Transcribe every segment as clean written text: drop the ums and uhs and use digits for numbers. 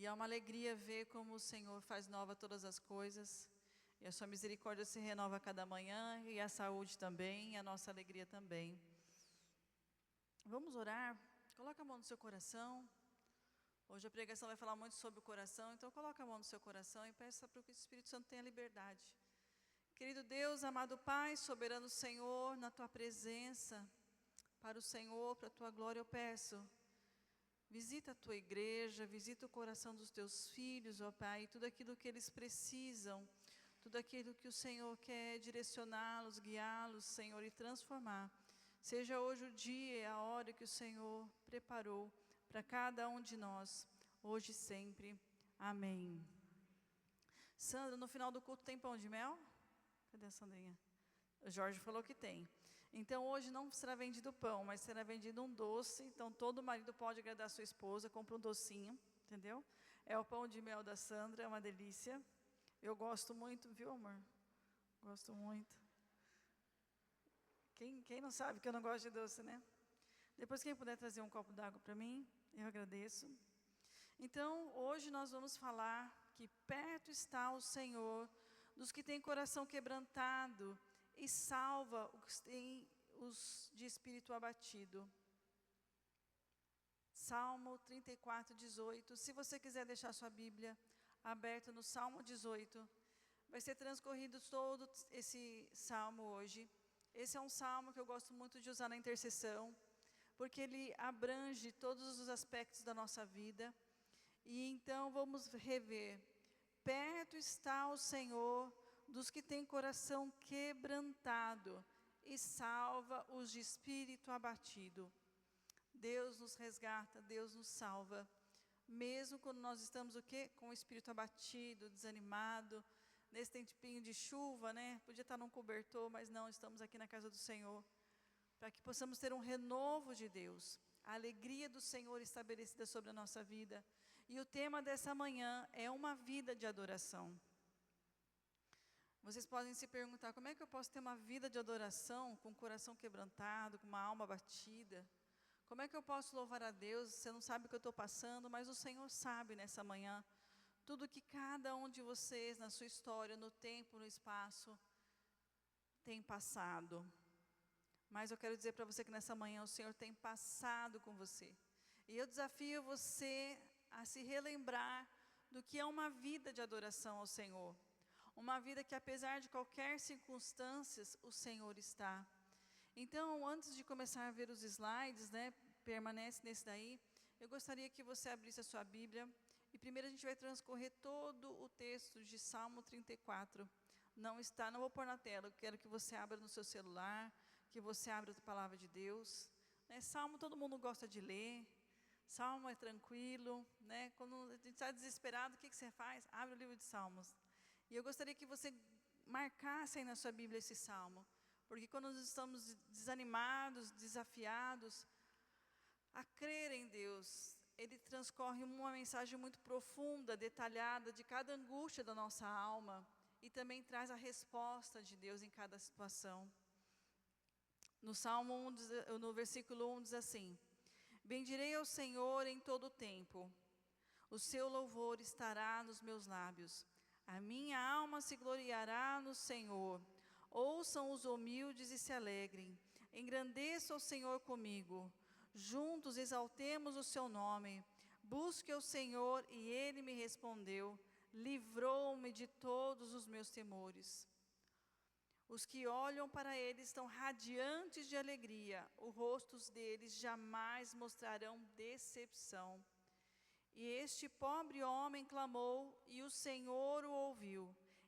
E é uma alegria ver como o Senhor faz nova todas as coisas. E a sua misericórdia se renova a cada manhã, e a saúde também, e a nossa alegria também. Vamos orar? Coloca a mão no seu coração. Hoje a pregação vai falar muito sobre o coração, então coloca a mão no seu coração e peça para que o Espírito Santo tenha liberdade. Querido Deus, amado Pai, soberano Senhor, na Tua presença, para o Senhor, para a Tua glória eu peço. Visita a Tua igreja, visita o coração dos Teus filhos, ó Pai, tudo aquilo que eles precisam, tudo aquilo que o Senhor quer direcioná-los, guiá-los, Senhor, e transformar. Seja hoje o dia e a hora que o Senhor preparou para cada um de nós, hoje e sempre. Amém. Sandra, no final do culto tem pão de mel? Cadê a Sandrinha? O Jorge falou que tem. Então hoje não será vendido pão, mas será vendido um doce. Então todo marido pode agradar a sua esposa, compra um docinho, entendeu? É o pão de mel da Sandra, é uma delícia. Eu gosto muito, viu, amor? Gosto muito. Quem não sabe que eu não gosto de doce, né? Depois quem puder trazer um copo d'água para mim, eu agradeço. Então hoje nós vamos falar que perto está o Senhor dos que têm coração quebrantado e salva os de espírito abatido. Salmo 34, 18. Se você quiser deixar sua Bíblia aberta no Salmo 18, vai ser transcorrido todo esse salmo hoje. Esse é um salmo que eu gosto muito de usar na intercessão, porque ele abrange todos os aspectos da nossa vida. E então vamos rever. Perto está o Senhor dos que têm coração quebrantado e salva os de espírito abatido. Deus nos resgata, Deus nos salva, mesmo quando nós estamos o quê? Com o espírito abatido, desanimado, nesse tempinho de chuva, né? Podia estar num cobertor, mas não, estamos aqui na casa do Senhor, para que possamos ter um renovo de Deus, a alegria do Senhor estabelecida sobre a nossa vida. E o tema dessa manhã é uma vida de adoração. Vocês podem se perguntar, como é que eu posso ter uma vida de adoração com o coração quebrantado, com uma alma batida? Como é que eu posso louvar a Deus? Você não sabe o que eu estou passando, mas o Senhor sabe nessa manhã. Tudo que cada um de vocês, na sua história, no tempo, no espaço, tem passado. Mas eu quero dizer para você que nessa manhã o Senhor tem passado com você. E eu desafio você a se relembrar do que é uma vida de adoração ao Senhor. Uma vida que apesar de qualquer circunstâncias, o Senhor está. Então, antes de começar a ver os slides, né, permanece nesse daí, eu gostaria que você abrisse a sua Bíblia. E primeiro a gente vai transcorrer todo o texto de Salmo 34. Não vou pôr na tela, eu quero que você abra no seu celular, que você abra a palavra de Deus. Salmo todo mundo gosta de ler. Salmo é tranquilo, né? Quando a gente está desesperado, o que você faz? Abre o livro de Salmos. E eu gostaria que você marcasse aí na sua Bíblia esse salmo, porque quando nós estamos desanimados, desafiados a crer em Deus, Ele transcorre uma mensagem muito profunda, detalhada de cada angústia da nossa alma e também traz a resposta de Deus em cada situação. No Salmo 1, no versículo 1 diz assim: bendirei ao Senhor em todo o tempo, o seu louvor estará nos meus lábios. A minha alma se gloriará no Senhor. Ouçam os humildes e se alegrem. Engrandeça o Senhor comigo. Juntos exaltemos o seu nome. Busque o Senhor e Ele me respondeu. Livrou-me de todos os meus temores. Os que olham para Ele estão radiantes de alegria. Os rostos deles jamais mostrarão decepção. E este pobre homem clamou, e o Senhor o ouviu.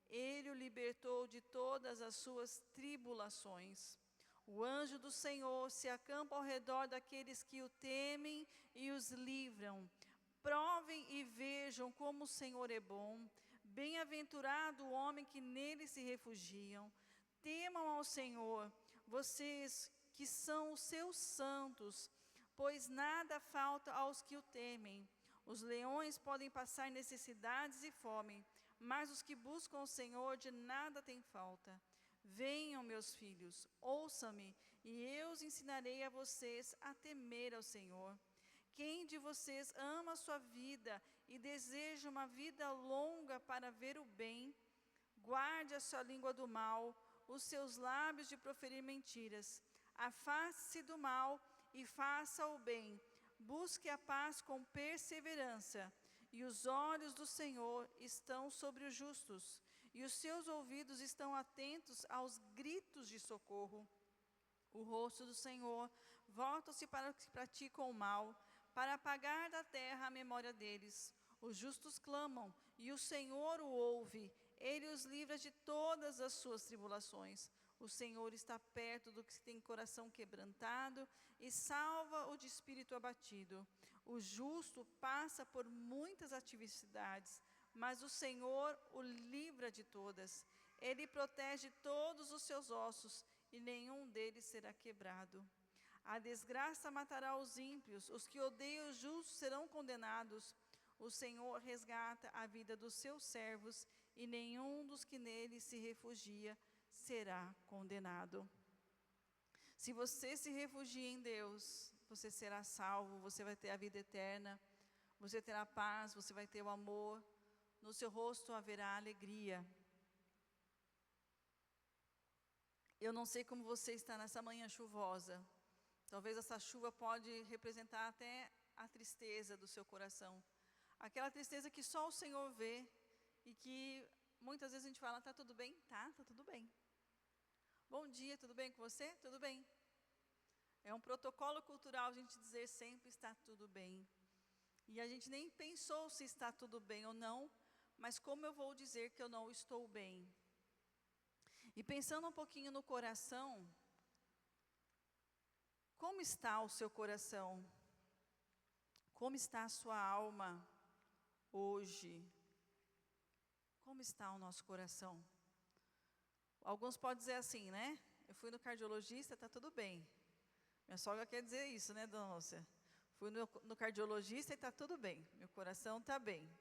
Ele o libertou de todas as suas tribulações. O anjo do Senhor se acampa ao redor daqueles que o temem e os livram. Provem e vejam como o Senhor é bom. Bem-aventurado o homem que nele se refugiam. Temam ao Senhor, vocês que são os seus santos, pois nada falta aos que o temem. Os leões podem passar necessidades e fome, mas os que buscam o Senhor de nada têm falta. Venham, meus filhos, ouçam-me, e eu os ensinarei a vocês a temer ao Senhor. Quem de vocês ama a sua vida e deseja uma vida longa para ver o bem? Guarde a sua língua do mal, os seus lábios de proferir mentiras. Afaste-se do mal e faça o bem. Busque a paz com perseverança. E os olhos do Senhor estão sobre os justos, e os seus ouvidos estão atentos aos gritos de socorro. O rosto do Senhor volta-se para os que praticam o mal, para apagar da terra a memória deles. Os justos clamam, e o Senhor o ouve. Ele os livra de todas as suas tribulações. O Senhor está perto do que tem coração quebrantado e salva o de espírito abatido. O justo passa por muitas adversidades, mas o Senhor o livra de todas. Ele protege todos os seus ossos e nenhum deles será quebrado. A desgraça matará os ímpios, os que odeiam os justos serão condenados. O Senhor resgata a vida dos seus servos e nenhum dos que nele se refugia será condenado. Se você se refugia em Deus, você será salvo, você vai ter a vida eterna, você terá paz, você vai ter o amor, no seu rosto haverá alegria. Eu não sei como você está nessa manhã chuvosa, talvez essa chuva pode representar até a tristeza do seu coração, aquela tristeza que só o Senhor vê, e que muitas vezes a gente fala, está tudo bem? Tá tudo bem. Bom dia, tudo bem com você? Tudo bem. É um protocolo cultural a gente dizer sempre está tudo bem. E a gente nem pensou se está tudo bem ou não, mas como eu vou dizer que eu não estou bem? E pensando um pouquinho no coração, como está o seu coração? Como está a sua alma hoje? Como está o nosso coração? Alguns podem dizer assim, né? Eu fui no cardiologista, está tudo bem. Minha sogra quer dizer isso, né, dona Lúcia? Fui no cardiologista e está tudo bem. Meu coração está bem.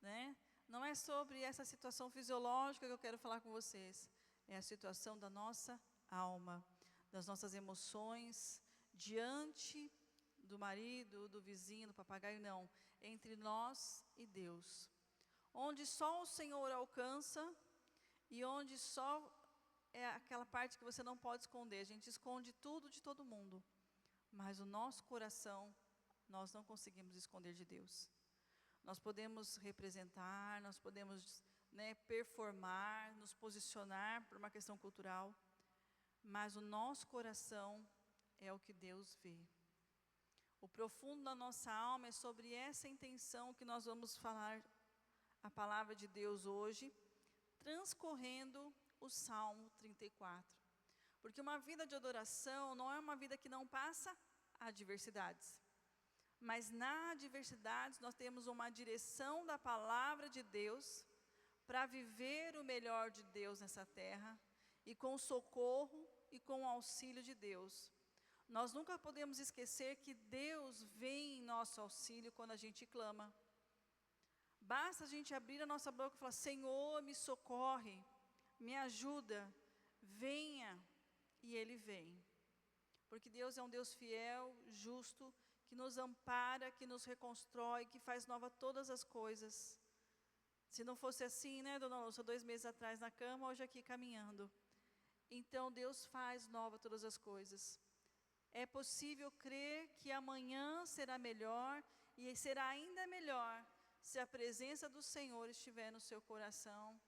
Né? Não é sobre essa situação fisiológica que eu quero falar com vocês. É a situação da nossa alma, das nossas emoções, diante do marido, do vizinho, do papagaio, não. Entre nós e Deus. Onde só o Senhor alcança e onde só é aquela parte que você não pode esconder. A gente esconde tudo de todo mundo, mas o nosso coração, nós não conseguimos esconder de Deus. Nós podemos representar, nós podemos, né, performar, nos posicionar por uma questão cultural, mas o nosso coração é o que Deus vê. O profundo da nossa alma é sobre essa intenção que nós vamos falar a palavra de Deus hoje, transcorrendo o Salmo 34. Porque uma vida de adoração não é uma vida que não passa adversidades. Mas na adversidade nós temos uma direção da palavra de Deus para viver o melhor de Deus nessa terra, e com o socorro e com o auxílio de Deus. Nós nunca podemos esquecer que Deus vem em nosso auxílio quando a gente clama. Basta a gente abrir a nossa boca e falar, Senhor, me socorre, me ajuda, venha, e Ele vem. Porque Deus é um Deus fiel, justo, que nos ampara, que nos reconstrói, que faz nova todas as coisas. Se não fosse assim, né, dona Lúcia, 2 meses atrás na cama, hoje aqui caminhando. Então Deus faz nova todas as coisas. É possível crer que amanhã será melhor, e será ainda melhor, se a presença do Senhor estiver no seu coração,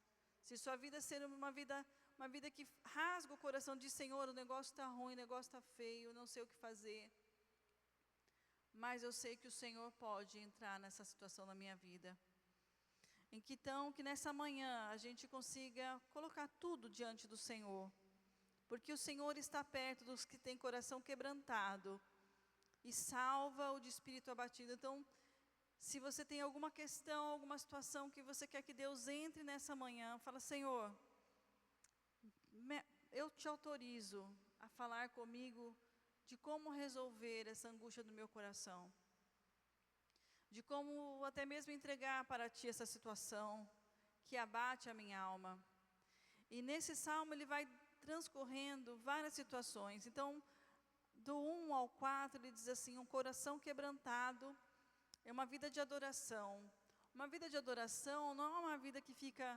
se sua vida ser uma vida que rasga o coração, diz, Senhor, o negócio está ruim, o negócio está feio, não sei o que fazer. Mas eu sei que o Senhor pode entrar nessa situação na minha vida. Então, que nessa manhã a gente consiga colocar tudo diante do Senhor. Porque o Senhor está perto dos que têm coração quebrantado e salva o de espírito abatido. Então, se você tem alguma questão, alguma situação que você quer que Deus entre nessa manhã, fala, Senhor, eu te autorizo a falar comigo de como resolver essa angústia do meu coração. De como até mesmo entregar para Ti essa situação que abate a minha alma. E nesse salmo ele vai transcorrendo várias situações. Então, do 1 ao 4, ele diz assim: um coração quebrantado é uma vida de adoração. Uma vida de adoração não é uma vida que fica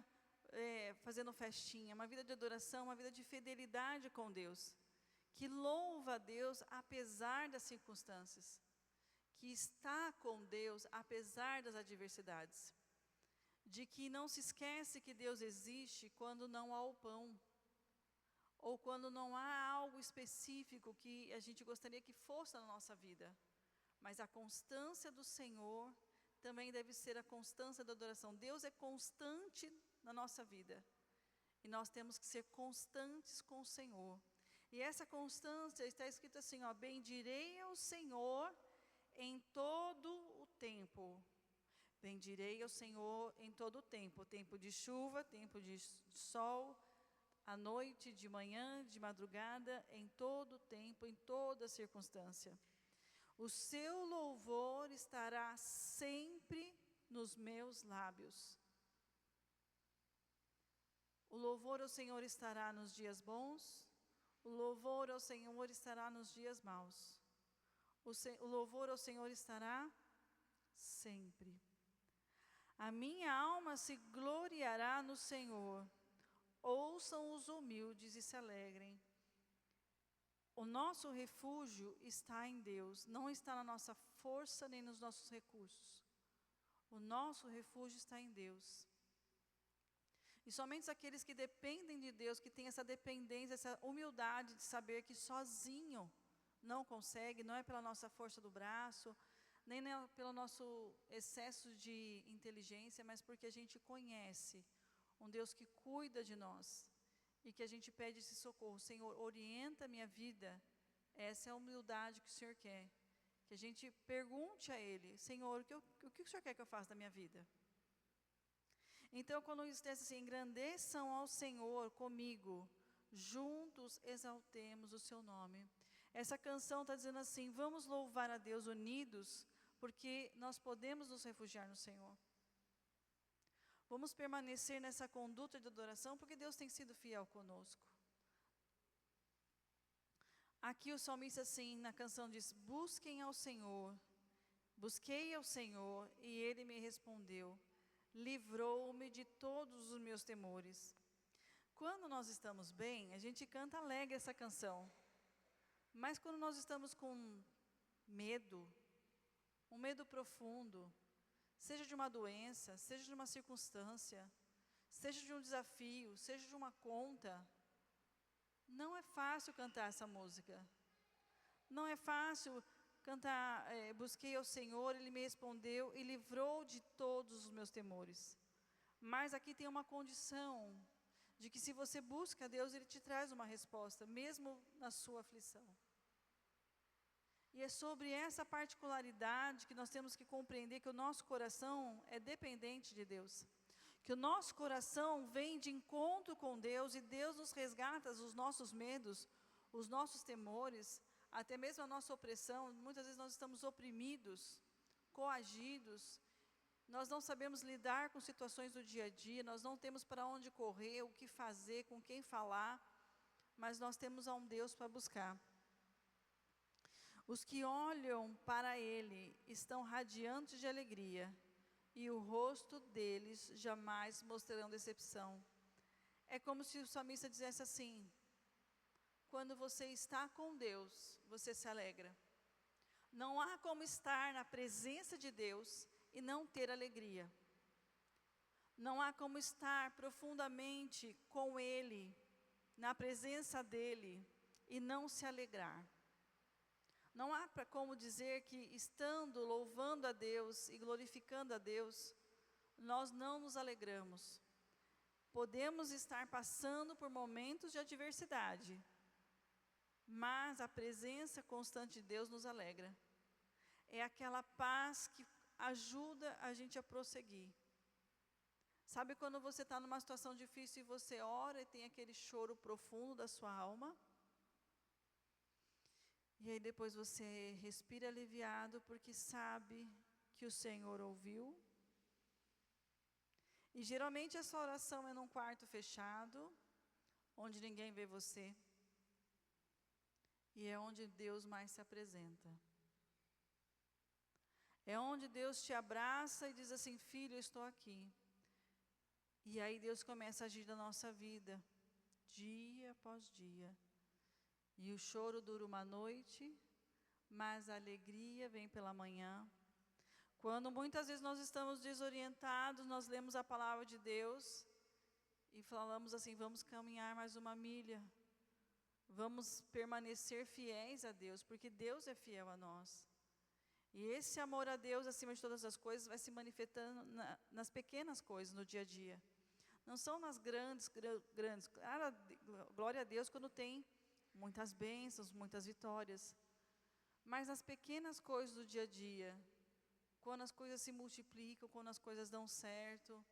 fazendo festinha. Uma vida de adoração é uma vida de fidelidade com Deus, que louva a Deus apesar das circunstâncias, que está com Deus apesar das adversidades, de que não se esquece que Deus existe quando não há o pão, ou quando não há algo específico que a gente gostaria que fosse na nossa vida. Mas a constância do Senhor também deve ser a constância da adoração. Deus é constante na nossa vida, e nós temos que ser constantes com o Senhor. E essa constância está escrito assim, ó: bendirei ao Senhor em todo o tempo. Bendirei ao Senhor em todo o tempo. Tempo de chuva, tempo de sol, à noite, de manhã, de madrugada, em todo o tempo, em toda circunstância. O seu louvor estará sempre nos meus lábios. O louvor ao Senhor estará nos dias bons, o louvor ao Senhor estará nos dias maus. O louvor ao Senhor estará sempre. A minha alma se gloriará no Senhor. Ouçam os humildes e se alegrem. O nosso refúgio está em Deus, não está na nossa força nem nos nossos recursos. O nosso refúgio está em Deus. E somente aqueles que dependem de Deus, que têm essa dependência, essa humildade de saber que sozinho não consegue, não é pela nossa força do braço, nem pelo nosso excesso de inteligência, mas porque a gente conhece um Deus que cuida de nós, e que a gente pede esse socorro. Senhor, orienta a minha vida. Essa é a humildade que o Senhor quer, que a gente pergunte a Ele: Senhor, o que o Senhor quer que eu faça da minha vida? Então, quando diz assim: engrandeçam ao Senhor comigo, juntos exaltemos o seu nome. Essa canção está dizendo assim: vamos louvar a Deus unidos, porque nós podemos nos refugiar no Senhor. Vamos permanecer nessa conduta de adoração, porque Deus tem sido fiel conosco. Aqui o salmista assim, na canção diz: busquem ao Senhor, busquei ao Senhor, e Ele me respondeu, livrou-me de todos os meus temores. Quando nós estamos bem, a gente canta alegre essa canção. Mas quando nós estamos com medo, um medo profundo, seja de uma doença, seja de uma circunstância, seja de um desafio, seja de uma conta, não é fácil cantar essa música. Não é fácil cantar, busquei ao Senhor, Ele me respondeu e livrou de todos os meus temores. Mas aqui tem uma condição, de que se você busca a Deus, Ele te traz uma resposta, mesmo na sua aflição. E é sobre essa particularidade que nós temos que compreender que o nosso coração é dependente de Deus. Que o nosso coração vem de encontro com Deus, e Deus nos resgata dos nossos medos, os nossos temores, até mesmo a nossa opressão. Muitas vezes nós estamos oprimidos, coagidos, nós não sabemos lidar com situações do dia a dia, nós não temos para onde correr, o que fazer, com quem falar, mas nós temos a um Deus para buscar. Os que olham para Ele estão radiantes de alegria, e o rosto deles jamais mostrarão decepção. É como se o salmista dissesse assim: quando você está com Deus, você se alegra. Não há como estar na presença de Deus e não ter alegria. Não há como estar profundamente com Ele, na presença dEle, e não se alegrar. Não há como dizer que estando louvando a Deus e glorificando a Deus, nós não nos alegramos. Podemos estar passando por momentos de adversidade, mas a presença constante de Deus nos alegra. É aquela paz que ajuda a gente a prosseguir. Sabe quando você está numa situação difícil e você ora e tem aquele choro profundo da sua alma? E aí depois você respira aliviado porque sabe que o Senhor ouviu. E geralmente essa oração é num quarto fechado, onde ninguém vê você. E é onde Deus mais se apresenta. É onde Deus te abraça e diz assim: filho, eu estou aqui. E aí Deus começa a agir na nossa vida, dia após dia. E o choro dura uma noite, mas a alegria vem pela manhã. Quando muitas vezes nós estamos desorientados, nós lemos a palavra de Deus e falamos assim: vamos caminhar mais uma milha. Vamos permanecer fiéis a Deus, porque Deus é fiel a nós. E esse amor a Deus, acima de todas as coisas, vai se manifestando nas pequenas coisas, no dia a dia. Não são nas grandes. Claro, glória a Deus quando tem muitas bênçãos, muitas vitórias. Mas nas pequenas coisas do dia a dia, quando as coisas se multiplicam, quando as coisas dão certo,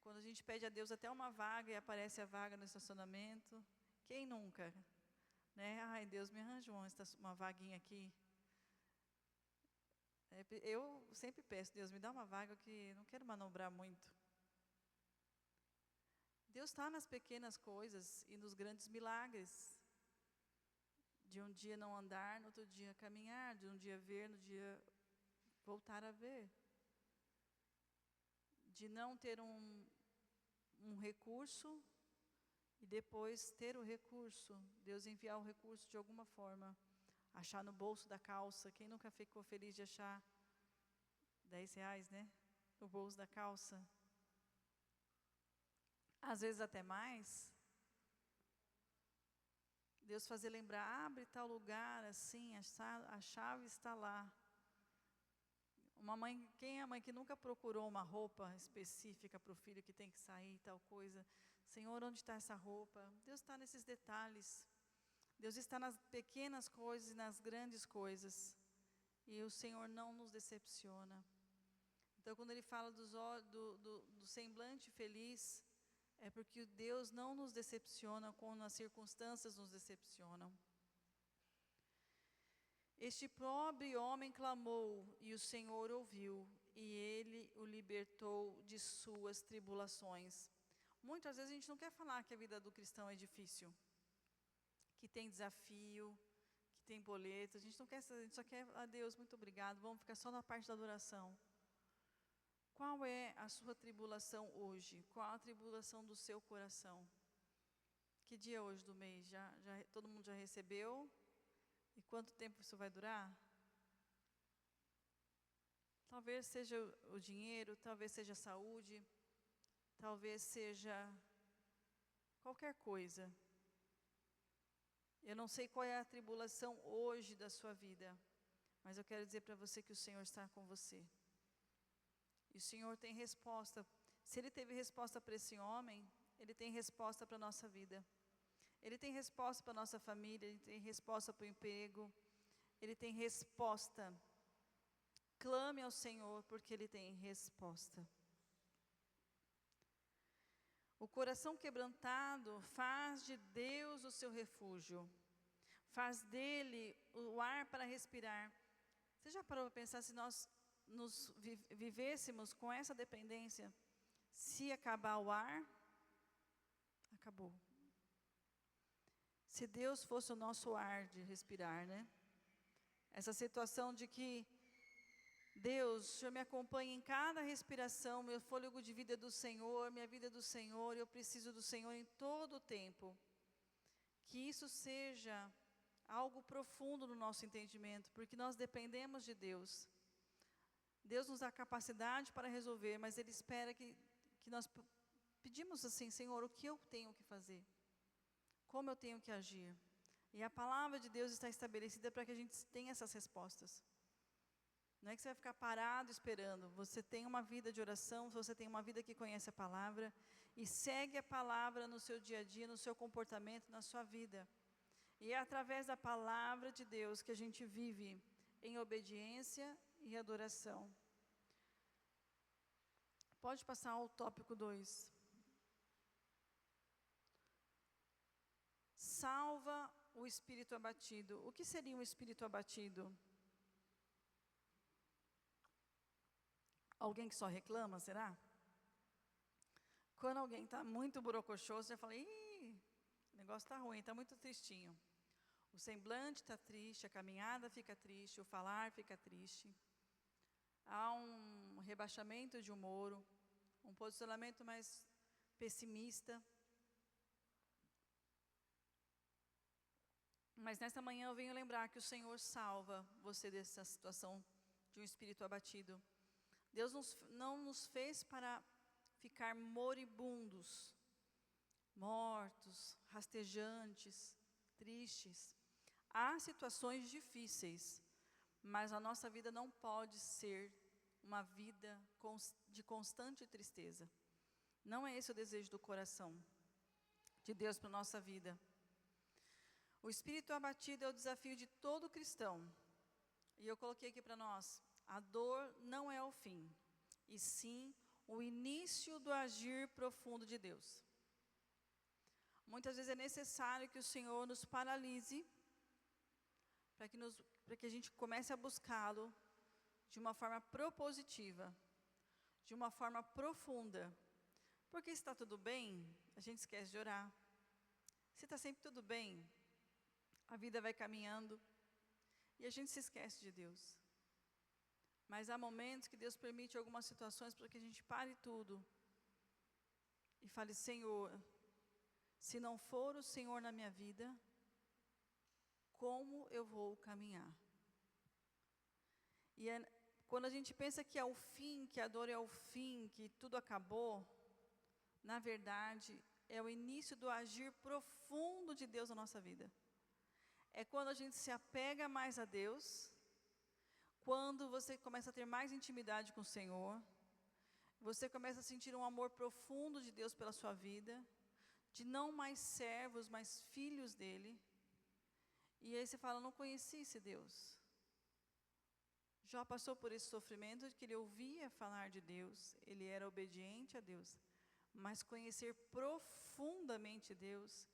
quando a gente pede a Deus até uma vaga e aparece a vaga no estacionamento. Quem nunca? Né? Ai, Deus me arranjou uma vaguinha aqui. Eu sempre peço: Deus, me dá uma vaga que não quero manobrar muito. Deus está nas pequenas coisas e nos grandes milagres. De um dia não andar, no outro dia caminhar, de um dia ver, no dia voltar a ver. De não ter um recurso e depois ter o recurso. Deus enviar o recurso de alguma forma. Achar no bolso da calça. Quem nunca ficou feliz de achar R$10, né? No bolso da calça. Às vezes até mais. Deus fazer lembrar: abre tal lugar assim, a chave está lá. Uma mãe, quem é a mãe que nunca procurou uma roupa específica para o filho que tem que sair, tal coisa? Senhor, onde está essa roupa? Deus está nesses detalhes. Deus está nas pequenas coisas e nas grandes coisas. E o Senhor não nos decepciona. Então, quando Ele fala do semblante feliz, é porque Deus não nos decepciona quando as circunstâncias nos decepcionam. Este pobre homem clamou, e o Senhor ouviu, e Ele o libertou de suas tribulações. Muitas vezes a gente não quer falar que a vida do cristão é difícil, que tem desafio, que tem boleto. A gente não quer, a gente só quer: a Deus, muito obrigado, vamos ficar só na parte da adoração. Qual é a sua tribulação hoje? Qual a tribulação do seu coração? Que dia é hoje do mês? Todo mundo já recebeu? E quanto tempo isso vai durar? Talvez seja o dinheiro, talvez seja a saúde, talvez seja qualquer coisa. Eu não sei qual é a tribulação hoje da sua vida, mas eu quero dizer para você que o Senhor está com você. E o Senhor tem resposta. Se Ele teve resposta para esse homem, Ele tem resposta para a nossa vida. Ele tem resposta para a nossa família, Ele tem resposta para o emprego, Ele tem resposta. Clame ao Senhor, porque Ele tem resposta. O coração quebrantado faz de Deus o seu refúgio, faz dele o ar para respirar. Você já parou para pensar, se nós vivêssemos com essa dependência, se acabar o ar, acabou. Se Deus fosse o nosso ar de respirar, né? Essa situação de que Deus, o Senhor me acompanha em cada respiração, meu fôlego de vida é do Senhor, minha vida é do Senhor, eu preciso do Senhor em todo o tempo. Que isso seja algo profundo no nosso entendimento, porque nós dependemos de Deus. Deus nos dá capacidade para resolver, mas Ele espera que nós pedimos assim: Senhor, o que eu tenho que fazer? Como eu tenho que agir? E a palavra de Deus está estabelecida para que a gente tenha essas respostas. Não é que você vai ficar parado esperando. Você tem uma vida de oração, você tem uma vida que conhece a palavra e segue a palavra no seu dia a dia, no seu comportamento, na sua vida. E é através da palavra de Deus que a gente vive em obediência e adoração. Pode passar ao tópico 2. Salva o espírito abatido. O que seria um espírito abatido? Alguém que só reclama, será? Quando alguém está muito borocochô, você fala: ih, o negócio está ruim, está muito tristinho. O semblante está triste, a caminhada fica triste, o falar fica triste. Há um rebaixamento de humor, um posicionamento mais pessimista. Mas nesta manhã eu venho lembrar que o Senhor salva você dessa situação de um espírito abatido. Deus não nos fez para ficar moribundos, mortos, rastejantes, tristes. Há situações difíceis, mas a nossa vida não pode ser uma vida de constante tristeza. Não é esse o desejo do coração de Deus para a nossa vida. O espírito abatido é o desafio de todo cristão. E eu coloquei aqui para nós, a dor não é o fim, e sim o início do agir profundo de Deus. Muitas vezes é necessário que o Senhor nos paralise, para que a gente comece a buscá-lo de uma forma propositiva, de uma forma profunda. Porque se está tudo bem, a gente esquece de orar. Se está sempre tudo bem, a vida vai caminhando e a gente se esquece de Deus. Mas há momentos que Deus permite algumas situações para que a gente pare tudo e fale: Senhor, se não for o Senhor na minha vida, como eu vou caminhar? E quando a gente pensa que é o fim, que a dor é o fim, que tudo acabou, na verdade, é o início do agir profundo de Deus na nossa vida. É quando a gente se apega mais a Deus, quando você começa a ter mais intimidade com o Senhor, você começa a sentir um amor profundo de Deus pela sua vida, de não mais servos, mas filhos dEle. E aí você fala: não conheci esse Deus. Jó passou por esse sofrimento de que ele ouvia falar de Deus, ele era obediente a Deus, mas conhecer profundamente Deus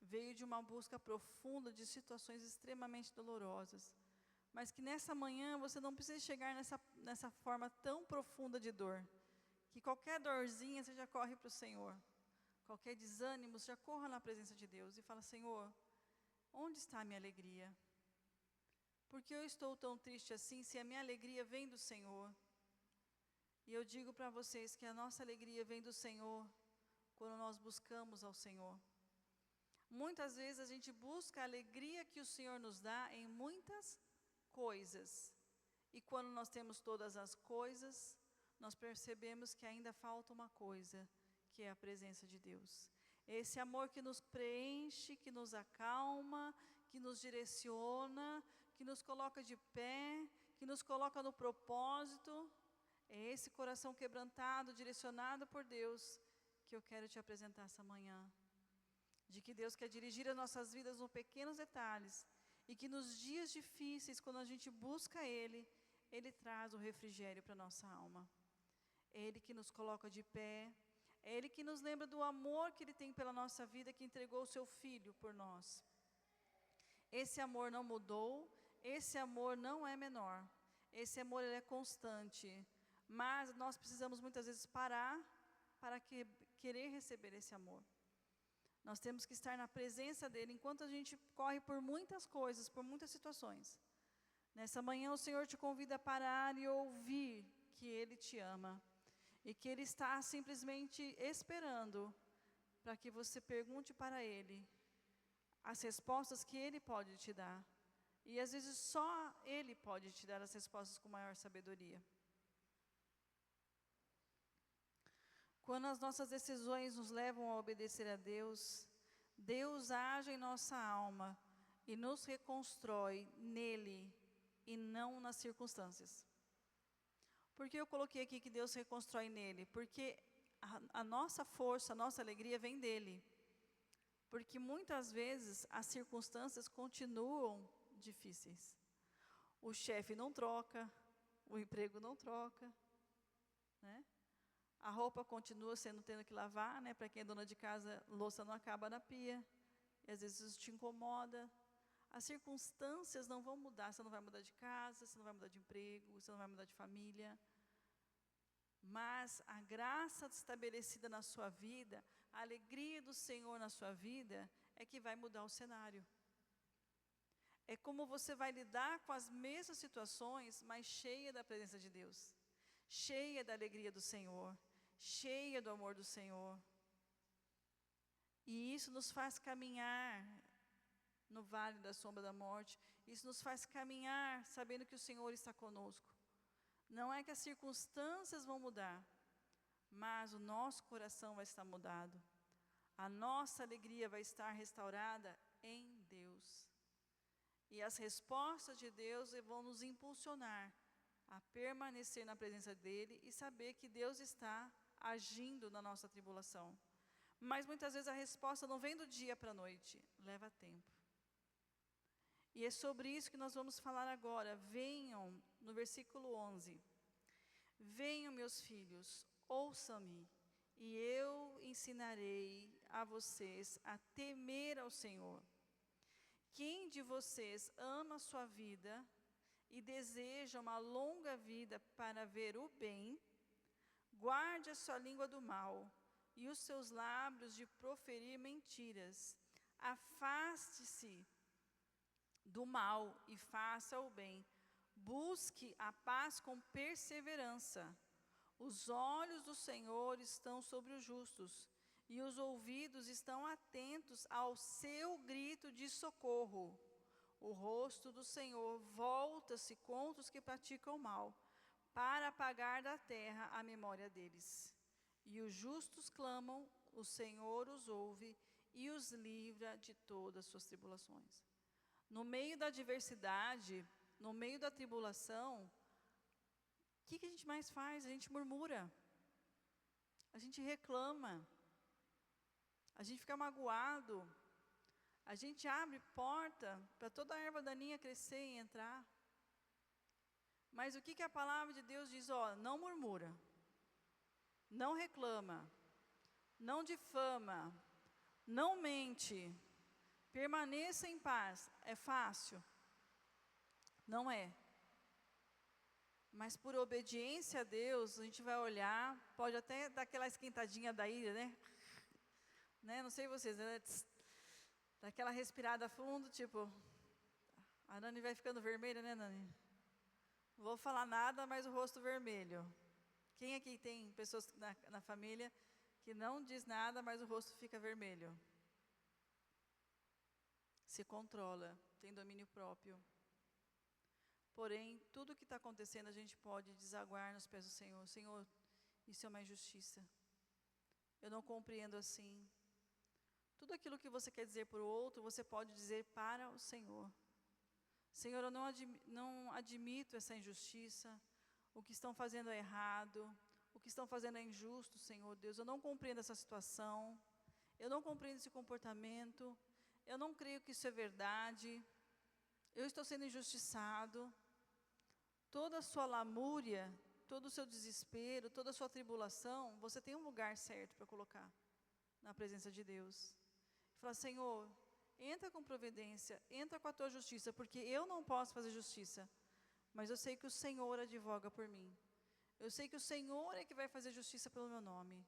veio de uma busca profunda de situações extremamente dolorosas. Mas que nessa manhã você não precisa chegar nessa forma tão profunda de dor, que qualquer dorzinha você já corre para o Senhor, qualquer desânimo você já corra na presença de Deus e fala: Senhor, onde está a minha alegria? Por que eu estou tão triste assim, se a minha alegria vem do Senhor? E eu digo para vocês que a nossa alegria vem do Senhor, quando nós buscamos ao Senhor. Muitas vezes a gente busca a alegria que o Senhor nos dá em muitas coisas. E quando nós temos todas as coisas, nós percebemos que ainda falta uma coisa, que é a presença de Deus. Esse amor que nos preenche, que nos acalma, que nos direciona, que nos coloca de pé, que nos coloca no propósito. É esse coração quebrantado, direcionado por Deus, que eu quero te apresentar essa manhã. De que Deus quer dirigir as nossas vidas nos pequenos detalhes, e que nos dias difíceis, quando a gente busca Ele, Ele traz o refrigério para a nossa alma. É Ele que nos coloca de pé, é Ele que nos lembra do amor que Ele tem pela nossa vida, que entregou o Seu Filho por nós. Esse amor não mudou, esse amor não é menor, esse amor ele é constante, mas nós precisamos muitas vezes parar para querer receber esse amor. Nós temos que estar na presença dEle, enquanto a gente corre por muitas coisas, por muitas situações. Nessa manhã o Senhor te convida a parar e ouvir que Ele te ama, e que Ele está simplesmente esperando para que você pergunte para Ele as respostas que Ele pode te dar. E às vezes só Ele pode te dar as respostas com maior sabedoria. Quando as nossas decisões nos levam a obedecer a Deus, Deus age em nossa alma e nos reconstrói nele e não nas circunstâncias. Por que eu coloquei aqui que Deus reconstrói nele? Porque a nossa força, a nossa alegria vem dele. Porque muitas vezes as circunstâncias continuam difíceis. O chefe não troca, o emprego não troca, né? A roupa continua tendo que lavar, né? Para quem é dona de casa, louça não acaba na pia, e às vezes isso te incomoda. As circunstâncias não vão mudar, você não vai mudar de casa, você não vai mudar de emprego, você não vai mudar de família. Mas a graça estabelecida na sua vida, a alegria do Senhor na sua vida, é que vai mudar o cenário. É como você vai lidar com as mesmas situações, mas cheia da presença de Deus, cheia da alegria do Senhor, cheia do amor do Senhor. E isso nos faz caminhar no vale da sombra da morte. Isso nos faz caminhar sabendo que o Senhor está conosco. Não é que as circunstâncias vão mudar, mas o nosso coração vai estar mudado. A nossa alegria vai estar restaurada em Deus. E as respostas de Deus vão nos impulsionar a permanecer na presença dEle e saber que Deus está agindo na nossa tribulação. Mas muitas vezes a resposta não vem do dia para a noite, leva tempo. E é sobre isso que nós vamos falar agora. Venham, no versículo 11. Venham, meus filhos, ouçam-me, e eu ensinarei a vocês a temer ao Senhor. Quem de vocês ama a sua vida e deseja uma longa vida para ver o bem, guarde a sua língua do mal e os seus lábios de proferir mentiras. Afaste-se do mal e faça o bem. Busque a paz com perseverança. Os olhos do Senhor estão sobre os justos, e os ouvidos estão atentos ao seu grito de socorro. O rosto do Senhor volta-se contra os que praticam o mal, para apagar da terra a memória deles. E os justos clamam, o Senhor os ouve e os livra de todas as suas tribulações. No meio da adversidade, no meio da tribulação, o que a gente mais faz? A gente murmura, a gente reclama, a gente fica magoado, a gente abre porta para toda a erva daninha crescer e entrar. Mas o que a palavra de Deus diz? Ó, não murmura, não reclama, não difama, não mente, permaneça em paz. É fácil? Não é. Mas por obediência a Deus, a gente vai olhar, pode até dar aquela esquentadinha da ira, né? Não sei vocês, né? Dá aquela respirada fundo, tipo, a Nani vai ficando vermelha, né, Nani? Não vou falar nada, mas o rosto vermelho. Quem aqui tem pessoas na família que não diz nada, mas o rosto fica vermelho? Se controla, tem domínio próprio. Porém, tudo o que está acontecendo, a gente pode desaguar nos pés do Senhor. Senhor, isso é uma injustiça. Eu não compreendo assim. Tudo aquilo que você quer dizer para o outro, você pode dizer para o Senhor. Senhor, eu não admito essa injustiça. O que estão fazendo é errado. O que estão fazendo é injusto, Senhor Deus. Eu não compreendo essa situação. Eu não compreendo esse comportamento. Eu não creio que isso é verdade. Eu estou sendo injustiçado. Toda a sua lamúria, todo o seu desespero, toda a sua tribulação, você tem um lugar certo para colocar na presença de Deus. Fala, Senhor, entra com providência, entra com a tua justiça, porque eu não posso fazer justiça, mas eu sei que o Senhor advoga por mim. Eu sei que o Senhor é que vai fazer justiça pelo meu nome.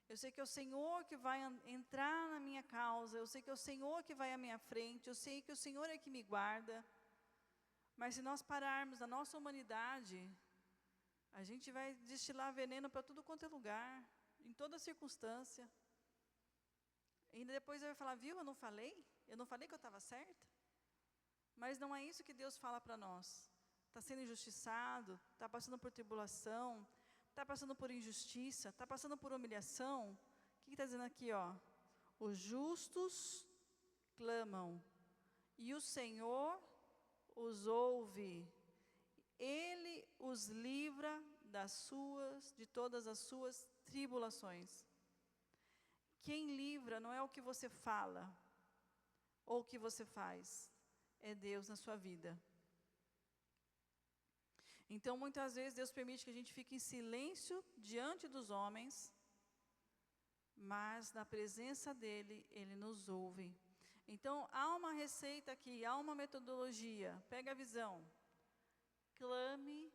Eu sei que é o Senhor que vai entrar na minha causa, eu sei que é o Senhor que vai à minha frente, eu sei que o Senhor é que me guarda. Mas se nós pararmos na nossa humanidade, a gente vai destilar veneno para tudo quanto é lugar, em toda circunstância. E ainda depois eu vou falar, viu, eu não falei que eu estava certa? Mas não é isso que Deus fala para nós. Está sendo injustiçado, está passando por tribulação, está passando por injustiça, está passando por humilhação. O que está dizendo aqui, ó? Os justos clamam, e o Senhor os ouve. Ele os livra de todas as suas tribulações. Quem livra não é o que você fala, ou o que você faz, é Deus na sua vida. Então, muitas vezes, Deus permite que a gente fique em silêncio diante dos homens, mas na presença dEle, Ele nos ouve. Então, há uma receita aqui, há uma metodologia, pega a visão. Clame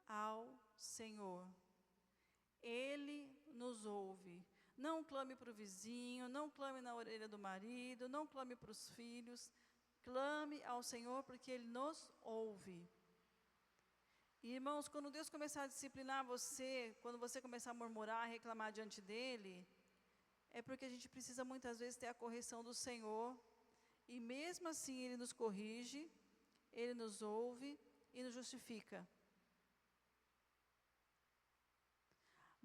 ao Senhor. Ele nos ouve. Não clame para o vizinho, não clame na orelha do marido, não clame para os filhos. Clame ao Senhor, porque Ele nos ouve. E, irmãos, quando Deus começar a disciplinar você, quando você começar a murmurar, a reclamar diante dEle, é porque a gente precisa muitas vezes ter a correção do Senhor, e mesmo assim Ele nos corrige, Ele nos ouve e nos justifica.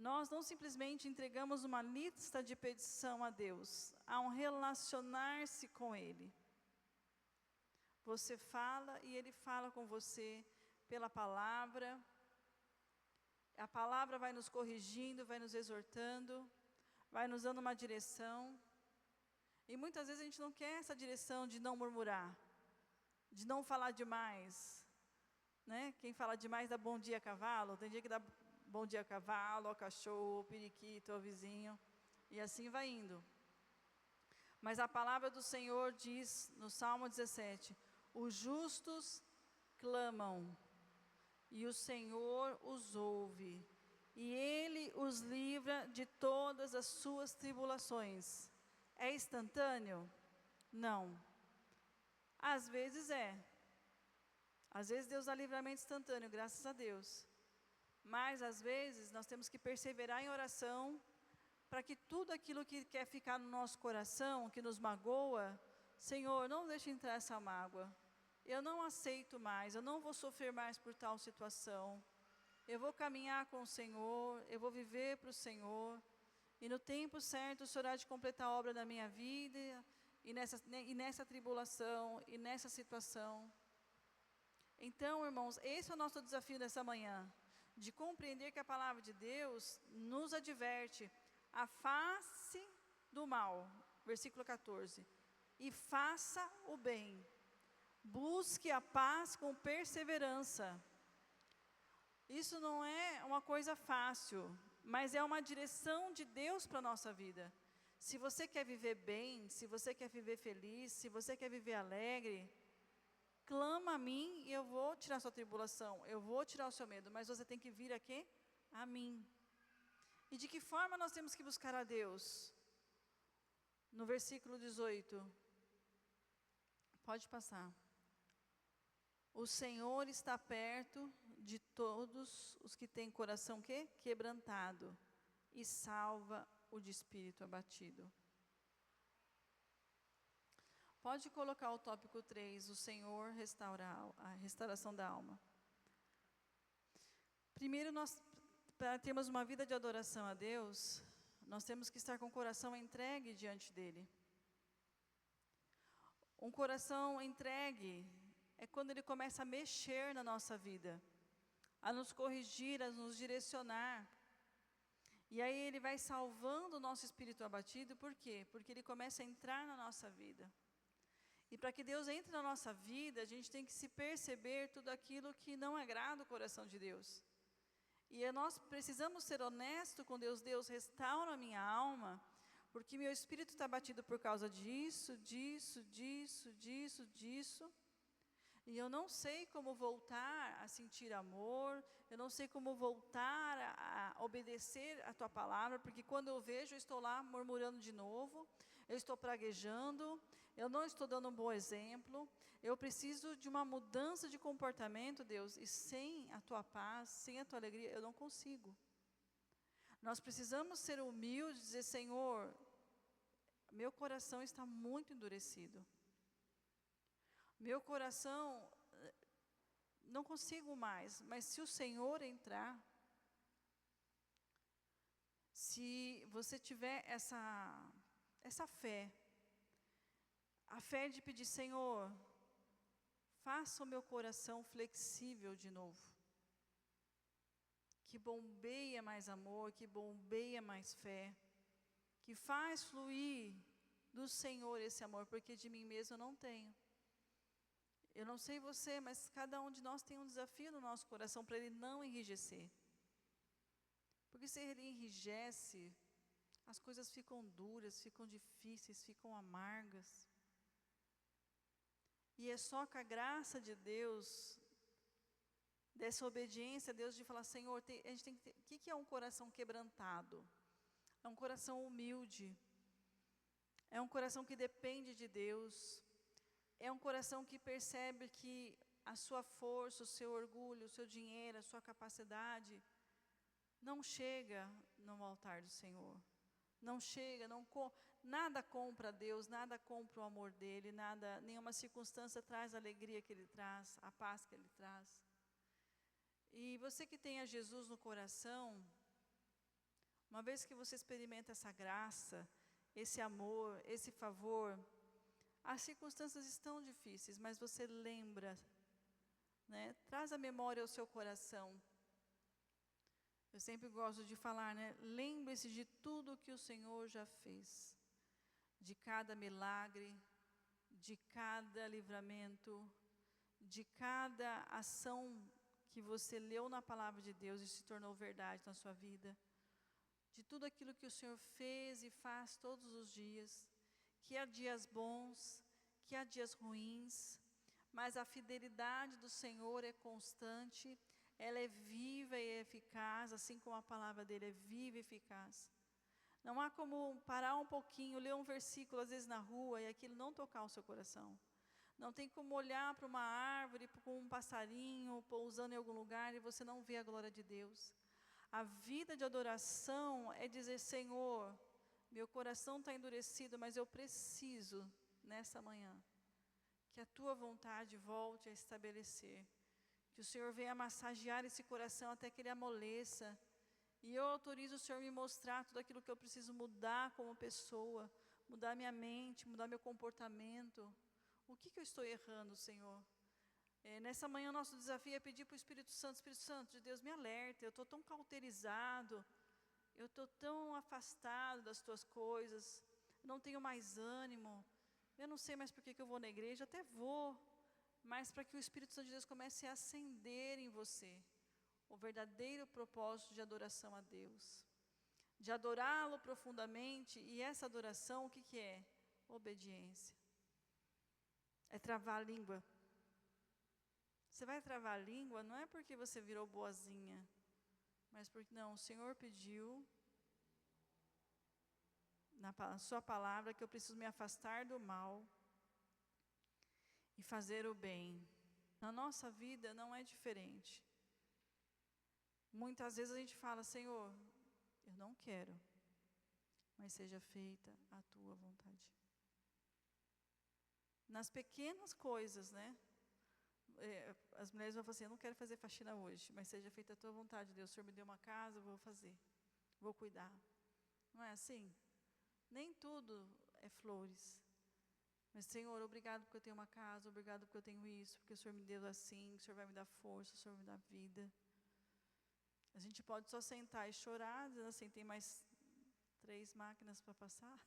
Nós não simplesmente entregamos uma lista de petição a Deus, há um relacionar-se com Ele. Você fala e Ele fala com você pela palavra. A palavra vai nos corrigindo, vai nos exortando, vai nos dando uma direção. E muitas vezes a gente não quer essa direção de não murmurar, de não falar demais, né? Quem fala demais dá bom dia a cavalo, tem dia que dá bom dia a cavalo, ao cachorro, ao periquito, ao vizinho, e assim vai indo. Mas a palavra do Senhor diz no Salmo 17, os justos clamam, e o Senhor os ouve, e Ele os livra de todas as suas tribulações. É instantâneo? Não. Às vezes é. Às vezes Deus dá livramento instantâneo, graças a Deus. Mas às vezes nós temos que perseverar em oração, para que tudo aquilo que quer ficar no nosso coração, que nos magoa, Senhor, não deixe entrar essa mágoa. Eu não aceito mais, eu não vou sofrer mais por tal situação. Eu vou caminhar com o Senhor, eu vou viver para o Senhor. E no tempo certo o Senhor há de completar a obra da minha vida, e nessa tribulação, e nessa situação. Então, irmãos, esse é o nosso desafio nessa manhã, de compreender que a palavra de Deus nos adverte, afaste do mal, versículo 14, e faça o bem, busque a paz com perseverança. Isso não é uma coisa fácil, mas é uma direção de Deus para a nossa vida. Se você quer viver bem, se você quer viver feliz, se você quer viver alegre, clama a mim e eu vou tirar sua tribulação, eu vou tirar o seu medo, mas você tem que vir aqui a mim. E de que forma nós temos que buscar a Deus? No versículo 18, pode passar. O Senhor está perto de todos os que têm coração quebrantado, e salva o de espírito abatido. Pode colocar o tópico 3, o Senhor restaura a restauração da alma. Primeiro, para termos uma vida de adoração a Deus, nós temos que estar com o coração entregue diante dEle. Um coração entregue é quando Ele começa a mexer na nossa vida, a nos corrigir, a nos direcionar. E aí Ele vai salvando o nosso espírito abatido, por quê? Porque Ele começa a entrar na nossa vida. E para que Deus entre na nossa vida, a gente tem que se perceber tudo aquilo que não agrada o coração de Deus. E nós precisamos ser honestos com Deus. Deus, restaura a minha alma, porque meu espírito está abatido por causa disso, disso. E eu não sei como voltar a sentir amor, eu não sei como voltar a obedecer a Tua palavra, porque quando eu vejo, eu estou lá murmurando de novo, eu estou praguejando, eu não estou dando um bom exemplo, eu preciso de uma mudança de comportamento, Deus, e sem a Tua paz, sem a Tua alegria, eu não consigo. Nós precisamos ser humildes e dizer, Senhor, meu coração está muito endurecido. Meu coração, não consigo mais, mas se o Senhor entrar, se você tiver essa fé, a fé de pedir, Senhor, faça o meu coração flexível de novo, que bombeia mais amor, que bombeia mais fé, que faz fluir do Senhor esse amor, porque de mim mesmo eu não tenho. Eu não sei você, mas cada um de nós tem um desafio no nosso coração para ele não enrijecer. Porque se ele enrijece, as coisas ficam duras, ficam difíceis, ficam amargas. E é só com a graça de Deus, dessa obediência a Deus, de falar, Senhor, a gente tem que ter, o que é um coração quebrantado? É um coração humilde, é um coração que depende de Deus, é um coração que percebe que a sua força, o seu orgulho, o seu dinheiro, a sua capacidade não chega no altar do Senhor. Não chega, nada compra Deus, nada compra o amor dele, nenhuma circunstância traz a alegria que ele traz, a paz que ele traz. E você que tem a Jesus no coração, uma vez que você experimenta essa graça, esse amor, esse favor, as circunstâncias estão difíceis, mas você lembra, né? Traz a memória ao seu coração. Eu sempre gosto de falar, né? Lembre-se de tudo que o Senhor já fez, de cada milagre, de cada livramento, de cada ação que você leu na palavra de Deus e se tornou verdade na sua vida, de tudo aquilo que o Senhor fez e faz todos os dias, que há dias bons, que há dias ruins, mas a fidelidade do Senhor é constante, ela é viva e eficaz, assim como a palavra dele é viva e eficaz. Não há como parar um pouquinho, ler um versículo às vezes na rua e aquilo não tocar o seu coração. Não tem como olhar para uma árvore, com um passarinho pousando em algum lugar e você não vê a glória de Deus. A vida de adoração é dizer: Senhor, meu coração está endurecido, mas eu preciso, nessa manhã, que a Tua vontade volte a estabelecer. Que o Senhor venha massagear esse coração até que ele amoleça. E eu autorizo o Senhor me mostrar tudo aquilo que eu preciso mudar como pessoa, mudar minha mente, mudar meu comportamento. O que eu estou errando, Senhor? Nessa manhã o nosso desafio é pedir para o Espírito Santo de Deus, me alerta, eu estou tão cauterizado, eu estou tão afastado das Tuas coisas, não tenho mais ânimo, eu não sei mais por que eu vou na igreja, até vou, mas para que o Espírito Santo de Deus comece a acender em você o verdadeiro propósito de adoração a Deus, de adorá-lo profundamente. E essa adoração, o que é? Obediência. É travar a língua. Você vai travar a língua não é porque você virou boazinha, mas porque não, o Senhor pediu na sua palavra que eu preciso me afastar do mal e fazer o bem. Na nossa vida não é diferente. Muitas vezes a gente fala: Senhor, eu não quero, mas seja feita a Tua vontade. Nas pequenas coisas, né? As mulheres vão falar assim: eu não quero fazer faxina hoje, mas seja feita a Tua vontade, Deus. O Senhor me deu uma casa, eu vou fazer, vou cuidar. Não é assim? Nem tudo é flores. Mas, Senhor, obrigado porque eu tenho uma casa, obrigado porque eu tenho isso, porque o Senhor me deu assim, o Senhor vai me dar força, o Senhor me dá vida. A gente pode só sentar e chorar, dizendo assim: tem mais 3 máquinas para passar.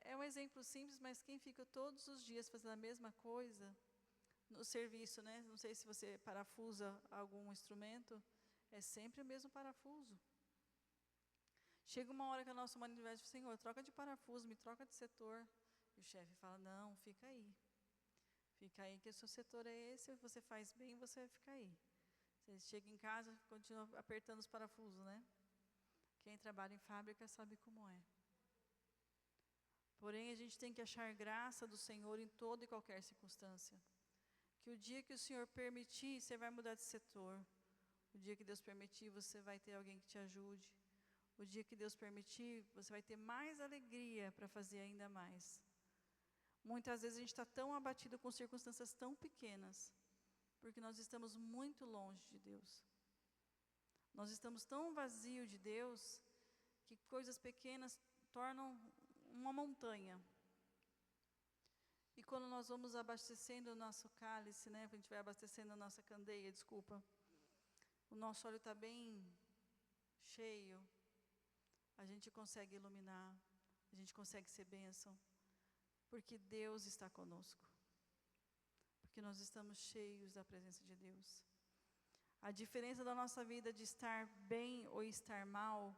É um exemplo simples, mas quem fica todos os dias fazendo a mesma coisa, no serviço, né? Não sei se você parafusa algum instrumento, é sempre o mesmo parafuso. Chega uma hora que a nossa humanidade diz: Senhor, troca de parafuso, me troca de setor. E o chefe fala: não, fica aí. Fica aí que o seu setor é esse, você faz bem, você vai ficar aí. Você chega em casa, continua apertando os parafusos, né? Quem trabalha em fábrica sabe como é. Porém, a gente tem que achar graça do Senhor em toda e qualquer circunstância. Que o dia que o Senhor permitir, você vai mudar de setor. O dia que Deus permitir, você vai ter alguém que te ajude. O dia que Deus permitir, você vai ter mais alegria para fazer ainda mais. Muitas vezes a gente está tão abatido com circunstâncias tão pequenas, porque nós estamos muito longe de Deus. Nós estamos tão vazios de Deus, que coisas pequenas tornam uma montanha. E quando nós vamos abastecendo o nosso cálice, né, a gente vai abastecendo a nossa candeia, o nosso óleo está bem cheio, a gente consegue iluminar, a gente consegue ser bênção, porque Deus está conosco, porque nós estamos cheios da presença de Deus. A diferença da nossa vida de estar bem ou estar mal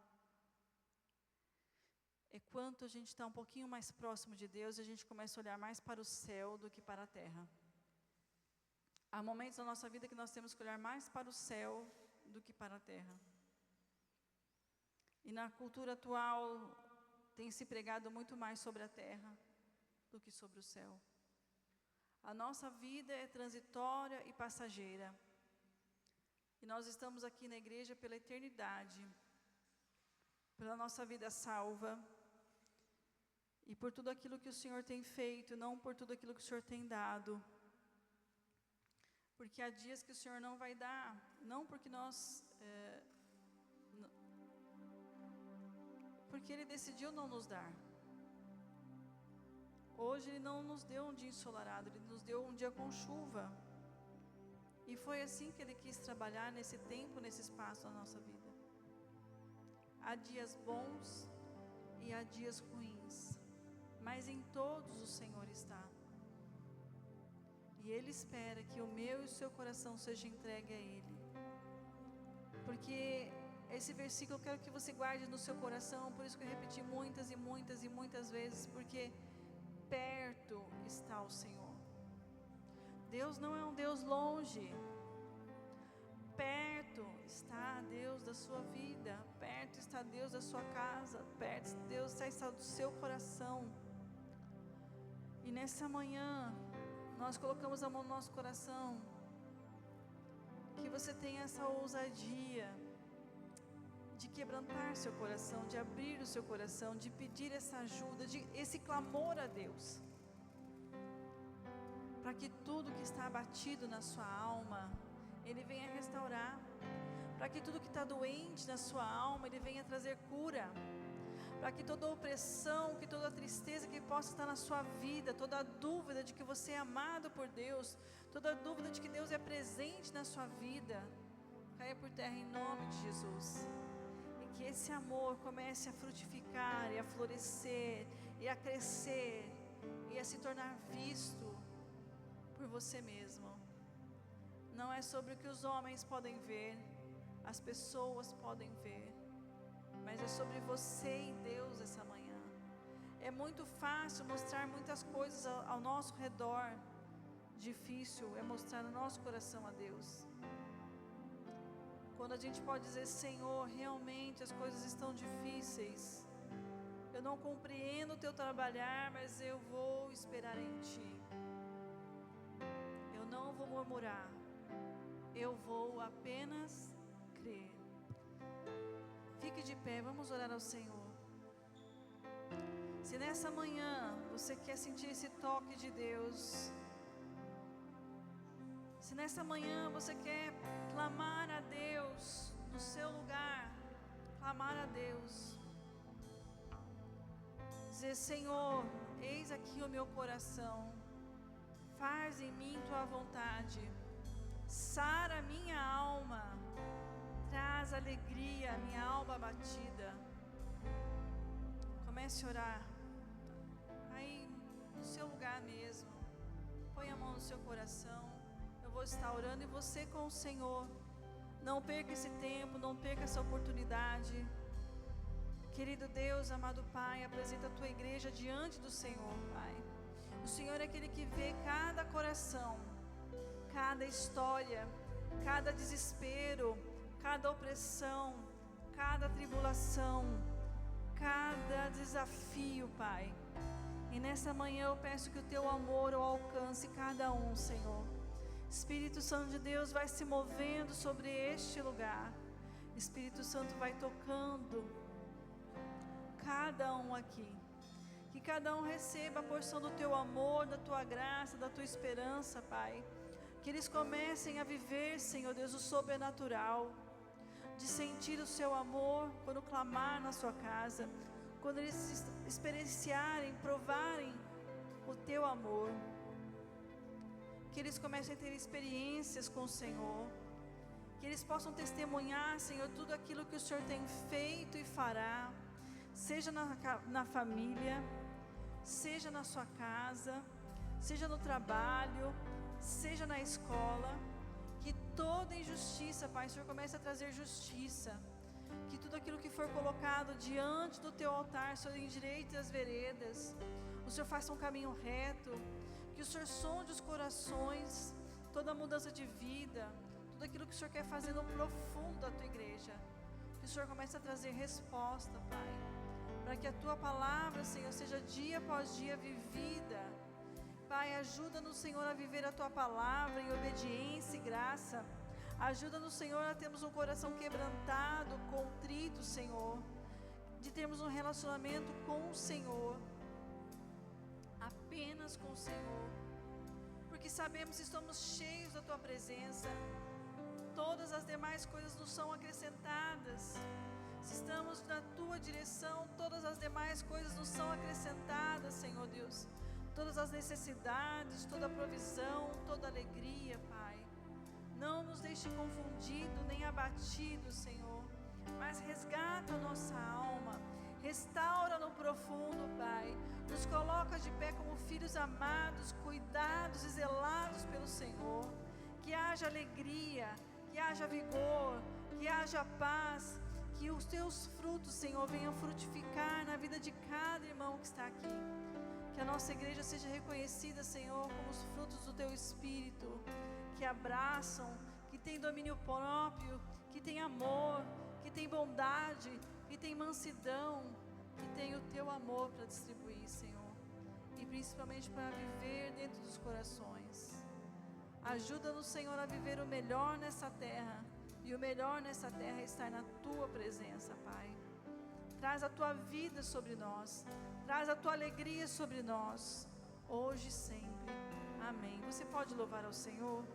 é quanto a gente está um pouquinho mais próximo de Deus e a gente começa a olhar mais para o céu do que para a terra. Há momentos na nossa vida que nós temos que olhar mais para o céu do que para a terra. E na cultura atual tem se pregado muito mais sobre a terra. do que sobre o céu. A nossa vida é transitória e passageira. E nós estamos aqui na igreja pela eternidade, pela nossa vida salva, e por tudo aquilo que o Senhor tem feito, não por tudo aquilo que o Senhor tem dado. Porque há dias que o Senhor não vai dar, não porque porque Ele decidiu não nos dar. Hoje Ele não nos deu um dia ensolarado, Ele nos deu um dia com chuva. E foi assim que Ele quis trabalhar nesse tempo, nesse espaço da nossa vida. Há dias bons e há dias ruins, mas em todos o Senhor está. E Ele espera que o meu e o seu coração seja entregue a Ele. Porque esse versículo eu quero que você guarde no seu coração, por isso que eu repeti muitas e muitas e muitas vezes, porque perto está o Senhor. Deus não é um Deus longe. Perto está Deus da sua vida, perto está Deus da sua casa, perto Deus está do seu coração. E nessa manhã, nós colocamos a mão no nosso coração, que você tenha essa ousadia de quebrantar seu coração, de abrir o seu coração, de pedir essa ajuda, esse clamor a Deus, para que tudo que está abatido na sua alma, Ele venha restaurar, para que tudo que está doente na sua alma, Ele venha trazer cura, para que toda opressão, que toda tristeza que possa estar na sua vida, toda dúvida de que você é amado por Deus, toda dúvida de que Deus é presente na sua vida, caia por terra em nome de Jesus. E que esse amor comece a frutificar e a florescer e a crescer e a se tornar visto por você mesmo. Não é sobre o que os homens podem ver, as pessoas podem ver, mas é sobre você e Deus essa manhã. É muito fácil mostrar muitas coisas ao nosso redor, difícil é mostrar no nosso coração a Deus. Quando a gente pode dizer: Senhor, realmente as coisas estão difíceis, eu não compreendo o teu trabalhar, mas eu vou esperar em ti, eu não vou murmurar, eu vou apenas crer. Fique de pé, vamos orar ao Senhor. Se nessa manhã você quer sentir esse toque de Deus, se nessa manhã você quer clamar a Deus no seu lugar, clamar a Deus, dizer: Senhor, eis aqui o meu coração, faz em mim tua vontade, sara a minha alma, traz alegria à minha alma abatida. Comece a orar aí no seu lugar mesmo, põe a mão no seu coração. Eu vou estar orando e você com o Senhor. Não perca esse tempo, não perca essa oportunidade. Querido Deus, amado Pai, apresenta a tua igreja diante do Senhor, Pai. O Senhor é aquele que vê cada coração, cada história, cada desespero, cada opressão, cada tribulação, cada desafio, Pai. E nessa manhã eu peço que o teu amor alcance cada um, Senhor. Espírito Santo de Deus vai se movendo sobre este lugar. Espírito Santo vai tocando cada um aqui. Que cada um receba a porção do teu amor, da tua graça, da tua esperança, Pai. Que eles comecem a viver, Senhor Deus, o sobrenatural, de sentir o seu amor quando clamar na sua casa, quando eles experienciarem, provarem o teu amor. Que eles comecem a ter experiências com o Senhor, que eles possam testemunhar, Senhor, tudo aquilo que o Senhor tem feito e fará, seja na família, seja na sua casa, seja no trabalho, seja na escola. Que toda injustiça, Pai, o Senhor comece a trazer justiça. Que tudo aquilo que for colocado diante do teu altar, o Senhor endireite as veredas, o Senhor faça um caminho reto. Que o Senhor sonde os corações, toda mudança de vida, tudo aquilo que o Senhor quer fazer no profundo da tua igreja. Que o Senhor comece a trazer resposta, Pai. para que a Tua palavra, Senhor, seja dia após dia vivida. Pai, ajuda-nos, Senhor, a viver a Tua palavra em obediência e graça. Ajuda-nos, Senhor, a termos um coração quebrantado, contrito, Senhor, de termos um relacionamento com o Senhor, apenas com o Senhor, porque sabemos que estamos cheios da Tua presença. Todas as demais coisas nos são acrescentadas. Se estamos na Tua direção, todas as demais coisas nos são acrescentadas, Senhor Deus. Todas as necessidades, toda a provisão, toda a alegria, Pai. Não nos deixe confundido nem abatido, Senhor, mas resgata a nossa alma, restaura no profundo, Pai. Nos coloca de pé como filhos amados, cuidados e zelados pelo Senhor. Que haja alegria, que haja vigor, que haja paz, que os Teus frutos, Senhor, venham frutificar na vida de cada irmão que está aqui. Que a nossa igreja seja reconhecida, Senhor, como os frutos do Teu Espírito, que abraçam, que tem domínio próprio, que tem amor, que tem bondade, que tem mansidão, que tem o Teu amor para distribuir, Senhor, e principalmente para viver dentro dos corações. Ajuda-nos, Senhor, a viver o melhor nessa terra, e o melhor nessa terra é estar na Tua presença, Pai. Traz a Tua vida sobre nós, traz a Tua alegria sobre nós, hoje e sempre. Amém. Você pode louvar ao Senhor?